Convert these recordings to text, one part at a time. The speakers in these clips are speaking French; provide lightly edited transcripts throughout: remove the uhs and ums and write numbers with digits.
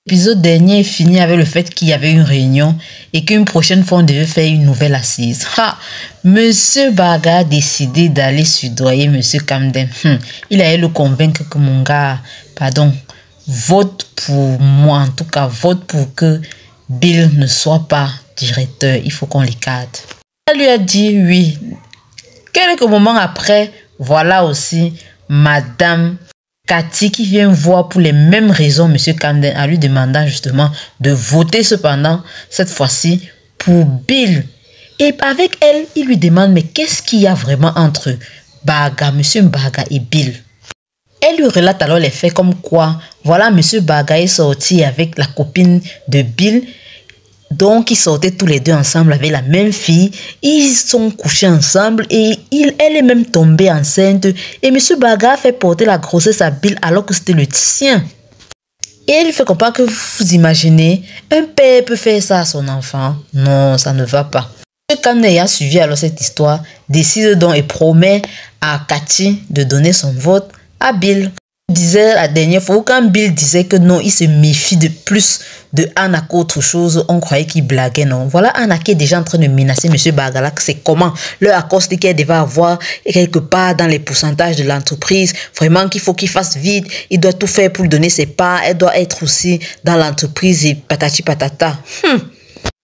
L'épisode dernier est fini avec le fait qu'il y avait une réunion et qu'une prochaine fois on devait faire une nouvelle assise. Monsieur Baga a décidé d'aller soudoyer Monsieur Camden. Il allait le convaincre que mon gars, vote pour moi, en tout cas vote pour que Bill ne soit pas directeur. Il faut qu'on l'écarte. Elle lui a dit oui. Quelques moments après, voilà aussi Madame Cathy qui vient voir pour les mêmes raisons Monsieur Camden en lui demandant justement de voter cependant cette fois-ci pour Bill. Et avec elle, il lui demande mais qu'est-ce qu'il y a vraiment entre Baga, Monsieur Baga et Bill. Elle lui relate alors les faits comme quoi, voilà Monsieur Baga est sorti avec la copine de Bill. Donc, ils sortaient tous les deux ensemble avec la même fille. Ils sont couchés ensemble et elle est même tombée enceinte. Et M. Baga a fait porter la grossesse à Bill alors que c'était le sien. Et elle lui fait comprendre que vous imaginez, un père peut faire ça à son enfant. Non, ça ne va pas. Quand elle a suivi alors cette histoire, décide donc et promet à Cathy de donner son vote à Bill. Disait la dernière fois, quand Bill disait que non, il se méfie de plus de Anna qu'autre chose, on croyait qu'il blaguait, non. Voilà Anna qui est déjà en train de menacer M. Bagala, que c'est comment leur accord qu'elle devait avoir quelque part dans les pourcentages de l'entreprise, vraiment qu'il faut qu'il fasse vite, il doit tout faire pour lui donner ses parts, elle doit être aussi dans l'entreprise et patati patata.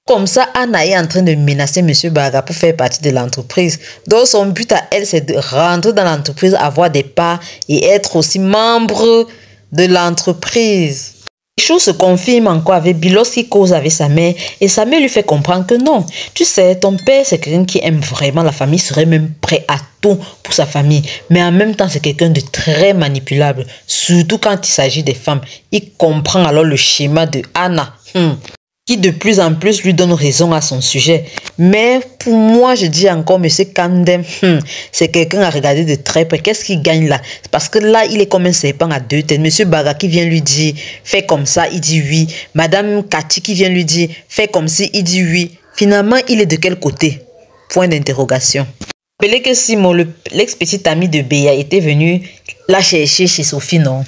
Comme ça, Anna est en train de menacer M. Baga pour faire partie de l'entreprise. Donc, son but à elle, c'est de rentrer dans l'entreprise, avoir des parts et être aussi membre de l'entreprise. Les choses se confirment encore avec Bill lorsqu'il cause avec sa mère et sa mère lui fait comprendre que non. Tu sais, ton père, c'est quelqu'un qui aime vraiment la famille, serait même prêt à tout pour sa famille. Mais en même temps, c'est quelqu'un de très manipulable, surtout quand il s'agit des femmes. Il comprend alors le schéma de Anna. Qui de plus en plus lui donne raison à son sujet. Mais pour moi, je dis encore, M. Camden, c'est quelqu'un à regarder de très près. Qu'est-ce qu'il gagne là? Parce que là, il est comme un serpent à deux têtes. M. Baga qui vient lui dire, fais comme ça, il dit oui. Madame Cathy qui vient lui dire, fais comme ci, il dit oui. Finalement, il est de quel côté? Point d'interrogation. Rappelez que Simon, l'ex-petit ami de Béa, était venu la chercher chez Sophie, non.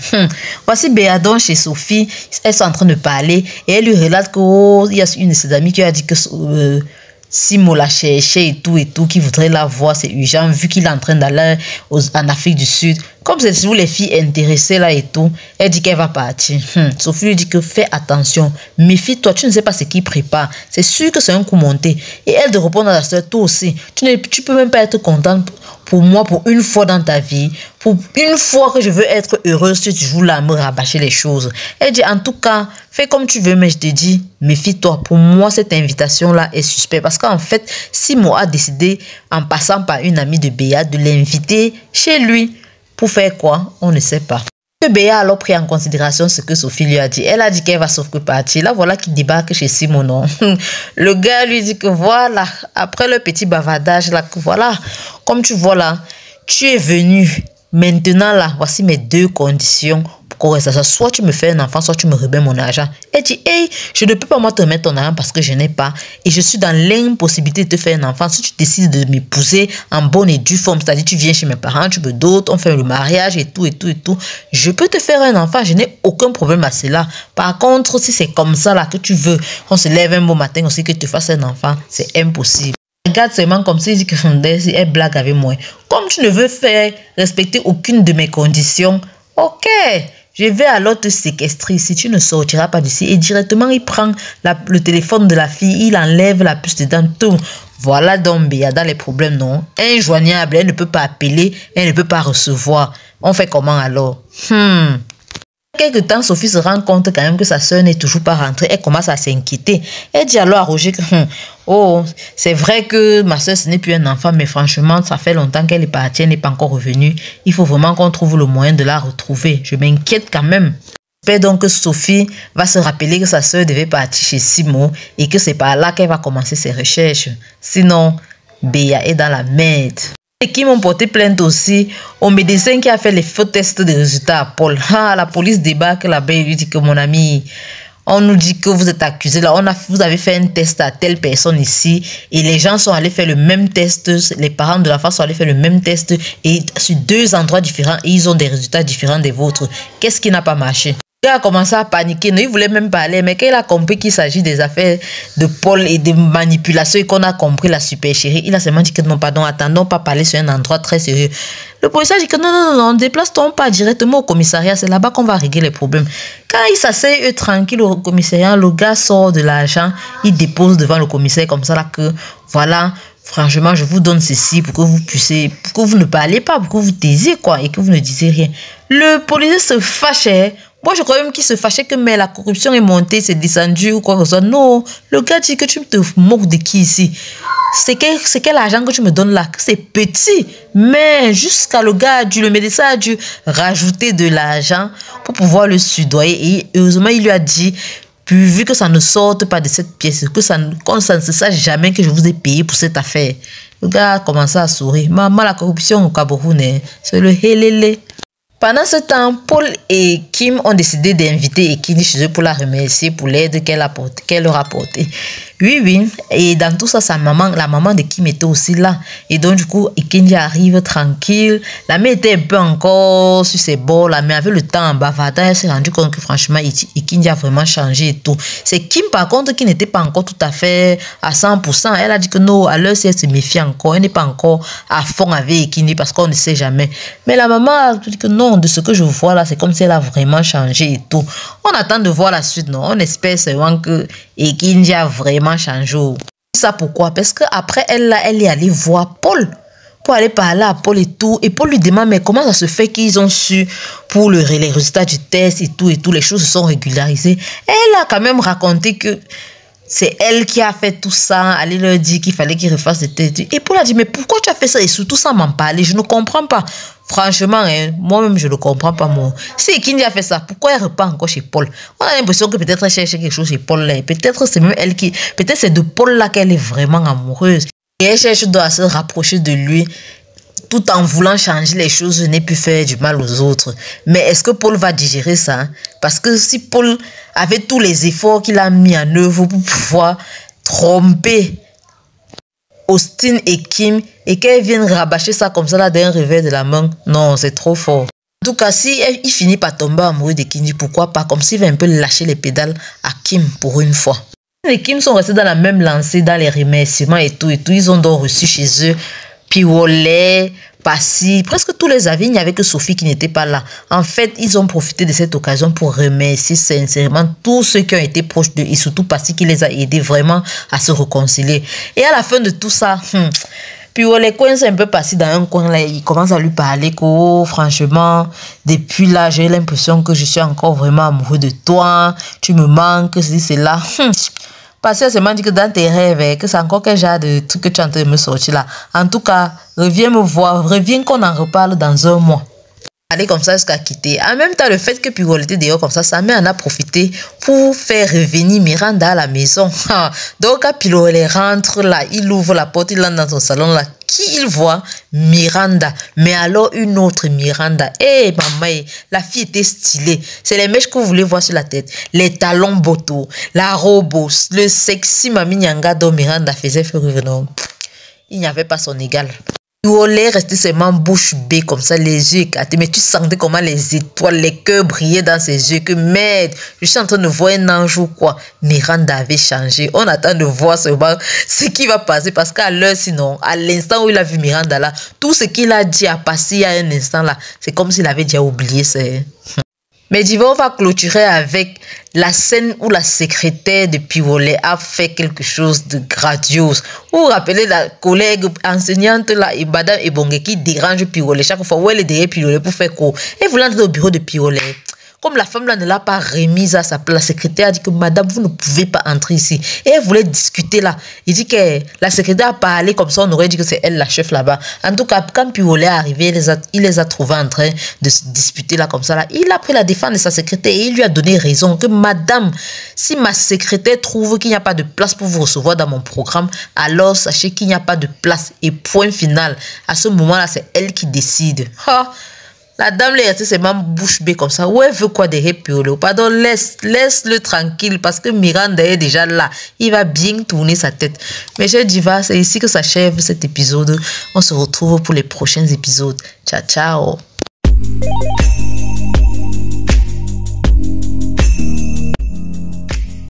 Voici Béa donc chez Sophie, elles sont en train de parler et elle lui relate qu'il y a une de ses amies qui a dit que Simon la cherchait et tout, qui voudrait la voir, c'est urgent, vu qu'il est en train d'aller en Afrique du Sud. Comme c'est sur les filles intéressées là et tout, elle dit qu'elle va partir. Sophie lui dit que fais attention, méfie-toi, tu ne sais pas ce qu'il prépare. C'est sûr que c'est un coup monté. Et elle de répondre à la soeur, toi aussi, tu peux même pas être contente pour moi pour une fois dans ta vie. Pour une fois que je veux être heureuse, tu joues là à me rabâcher les choses. Elle dit en tout cas, fais comme tu veux, mais je te dis, méfie-toi. Pour moi, cette invitation-là est suspecte. Parce qu'en fait, Simon a décidé, en passant par une amie de Béa, de l'inviter chez lui. Pour faire quoi? On ne sait pas. Béa a alors pris en considération ce que Sophie lui a dit. Elle a dit qu'elle va sauf que partir. Là, voilà qu'il débarque chez Simon. Non. Le gars lui dit que voilà, après le petit bavardage, là, que voilà, comme tu vois là, tu es venu. Maintenant, là, voici mes deux conditions. Soit tu me fais un enfant, soit tu me remets mon argent. Elle dit, hey, je ne peux pas moi te remettre ton argent parce que je n'ai pas. Et je suis dans l'impossibilité de te faire un enfant. Si tu décides de m'épouser en bonne et due forme, c'est-à-dire tu viens chez mes parents, tu me dotes, on fait le mariage et tout. Je peux te faire un enfant, je n'ai aucun problème à cela. Par contre, si c'est comme ça là que tu veux, on se lève un beau matin aussi que tu fasses un enfant, c'est impossible. Regarde seulement comme s'il dit que elle blague avec moi. Comme tu ne veux faire respecter aucune de mes conditions, ok. Je vais alors te séquestrer si tu ne sortiras pas d'ici. Et directement, il prend le téléphone de la fille, il enlève la puce dedans, tout. Voilà donc Béa dans les problèmes, non? Injoignable, elle ne peut pas appeler, elle ne peut pas recevoir. On fait comment alors? Quelque temps, Sophie se rend compte quand même que sa soeur n'est toujours pas rentrée. Elle commence à s'inquiéter. Elle dit alors à Roger que oh, c'est vrai que ma soeur ce n'est plus un enfant, mais franchement, ça fait longtemps qu'elle est partie, elle n'est pas encore revenue. Il faut vraiment qu'on trouve le moyen de la retrouver. Je m'inquiète quand même. J'espère donc que Sophie va se rappeler que sa soeur devait partir chez Simon et que c'est par là qu'elle va commencer ses recherches. Sinon, Béa est dans la merde. Et qui m'ont porté plainte aussi au médecin qui a fait les faux tests de résultats à Paul. La police débarque là-bas et lui dit que mon ami, on nous dit que vous êtes accusé là, vous avez fait un test à telle personne ici et les gens sont allés faire le même test, les parents de l'enfant sont allés faire le même test et sur deux endroits différents et ils ont des résultats différents des vôtres. Qu'est-ce qui n'a pas marché? Il a commencé à paniquer, non, il voulait même parler, mais quand il a compris qu'il s'agit des affaires de Paul et de manipulation et qu'on a compris la super chérie, il a seulement dit que non, pardon, attendons pas parler sur un endroit très sérieux. Le policier a dit que non, déplace-toi pas directement au commissariat, c'est là-bas qu'on va régler les problèmes. Quand il s'asseye tranquille au commissariat, le gars sort de l'argent, il dépose devant le commissaire comme ça là que, voilà, franchement, je vous donne ceci pour que vous puissiez, pour que vous ne parlez pas, pour que vous taisiez quoi et que vous ne disiez rien. Le policier se fâchait. Moi, je crois même qu'il se fâchait que mais la corruption est montée, c'est descendu ou quoi que ce soit. Non, le gars dit que tu te moques de qui ici? C'est quel argent que tu me donnes là? C'est petit. Mais jusqu'à le médecin a dû rajouter de l'argent pour pouvoir le sudoyer. Et heureusement, il lui a dit, vu que ça ne sorte pas de cette pièce, que ça ne se sache jamais que je vous ai payé pour cette affaire. Le gars a commencé à sourire. Maman, la corruption au Cameroun, c'est le hélélé. Pendant ce temps, Paul et Kim ont décidé d'inviter Ekini chez eux pour la remercier pour l'aide qu'elle leur a apportée. Oui. Et dans tout ça, la maman de Kim était aussi là. Et donc, du coup, Ekini arrive tranquille. La mère était un peu encore sur ses bords, là, mais avec le temps en bavardant, elle s'est rendue compte que franchement, Ekini a vraiment changé et tout. C'est Kim, par contre, qui n'était pas encore tout à fait à 100%. Elle a dit que non, à l'heure, si elle se méfie encore, elle n'est pas encore à fond avec Ekini parce qu'on ne sait jamais. Mais la maman a dit que non, de ce que je vois là, c'est comme si elle a vraiment changé et tout. On attend de voir la suite, non? On espère seulement que Ekini a vraiment changé. Ça pourquoi? Parce qu'après elle est allée voir Paul pour aller parler à Paul et tout. Et Paul lui demande, mais comment ça se fait qu'ils ont su pour les résultats du test et tout, les choses se sont régularisées. Elle a quand même raconté que c'est elle qui a fait tout ça. Elle leur dit qu'il fallait qu'ils refassent des tests. Et Paul a dit, mais pourquoi tu as fait ça? Et surtout sans m'en parler, je ne comprends pas. Franchement, moi-même, je ne comprends pas. Si Ekini a fait ça, pourquoi elle repart encore chez Paul? On a l'impression que peut-être elle cherche quelque chose chez Paul là. Peut-être c'est même elle qui... Peut-être c'est de Paul là qu'elle est vraiment amoureuse. Et elle cherche à se rapprocher de lui tout en voulant changer les choses, ne plus faire du mal aux autres. Mais est-ce que Paul va digérer ça? Parce que si Paul avait tous les efforts qu'il a mis en œuvre pour pouvoir tromper Austin et Kim et qu'elle vienne rabâcher ça comme ça là d'un revers de la main, non, c'est trop fort. En tout cas, si il finit par tomber amoureux de Kim, pourquoi pas, comme s'il va un peu lâcher les pédales à Kim pour une fois. Les Kim sont restés dans la même lancée, dans les remerciements et tout. Ils ont donc reçu chez eux Piwolet, Passy, presque tous les avis. Il n'y avait que Sophie qui n'était pas là. En fait, ils ont profité de cette occasion pour remercier sincèrement tous ceux qui ont été proches d'eux et surtout Passy qui les a aidés vraiment à se réconcilier. Et à la fin de tout ça, Piwolet coince un peu Passy dans un coin là. Il commence à lui parler que oh, franchement, depuis là, j'ai l'impression que je suis encore vraiment amoureux de toi. Tu me manques, c'est là. Parce que c'est m'a dit que dans tes rêves, que c'est encore quel genre de truc que tu es en train de me sortir là. En tout cas, reviens me voir, reviens qu'on en reparle dans un mois. Aller comme ça jusqu'à quitter. En même temps, le fait que Piwolet était dehors comme ça en a profité pour faire revenir Miranda à la maison. Donc, quand Piwolet rentre là, il ouvre la porte, il entre dans son salon là. Qui il voit? Miranda. Mais alors une autre Miranda. Eh, maman, la fille était stylée. C'est les mèches que vous voulez voir sur la tête. Les talons boto, la robe, le sexy Mami Nyanga dont Miranda faisait fureur. Non, il n'y avait pas son égal. Piwolet restait seulement bouche bée comme ça, les yeux écartés. Mais tu sentais comment les étoiles, les cœurs brillaient dans ses yeux. Que merde, je suis en train de voir un ange ou quoi. Miranda avait changé. On attend de voir seulement ce qui va passer. Parce qu'à l'heure, sinon, à l'instant où il a vu Miranda là, tout ce qu'il a dit a passé il y a un instant là. C'est comme s'il avait déjà oublié ça. Mais Diva, on va clôturer avec la scène où la secrétaire de Piwolet a fait quelque chose de grandiose. Vous vous rappelez la collègue enseignante là, Madame Ebonge, qui dérange Piwolet chaque fois où elle est derrière Piwolet pour faire quoi? Elle voulait entrer au bureau de Piwolet. Comme la femme là ne l'a pas remise à sa place, la secrétaire a dit que madame, vous ne pouvez pas entrer ici. Et elle voulait discuter là. Il dit que la secrétaire a parlé comme ça, on aurait dit que c'est elle la chef là-bas. En tout cas, quand Piwolet est arrivé, il les a trouvés en train de se disputer là comme ça. Là. Il a pris la défense de sa secrétaire et il lui a donné raison que madame, si ma secrétaire trouve qu'il n'y a pas de place pour vous recevoir dans mon programme, alors sachez qu'il n'y a pas de place. Et point final. À ce moment-là, c'est elle qui décide. La dame est restée seulement bouche bée comme ça. Ouais, veut quoi derrière Piwolet? Pardon, laisse-le tranquille parce que Miranda est déjà là. Il va bien tourner sa tête. Mais chers Diva, c'est ici que s'achève cet épisode. On se retrouve pour les prochains épisodes. Ciao, ciao.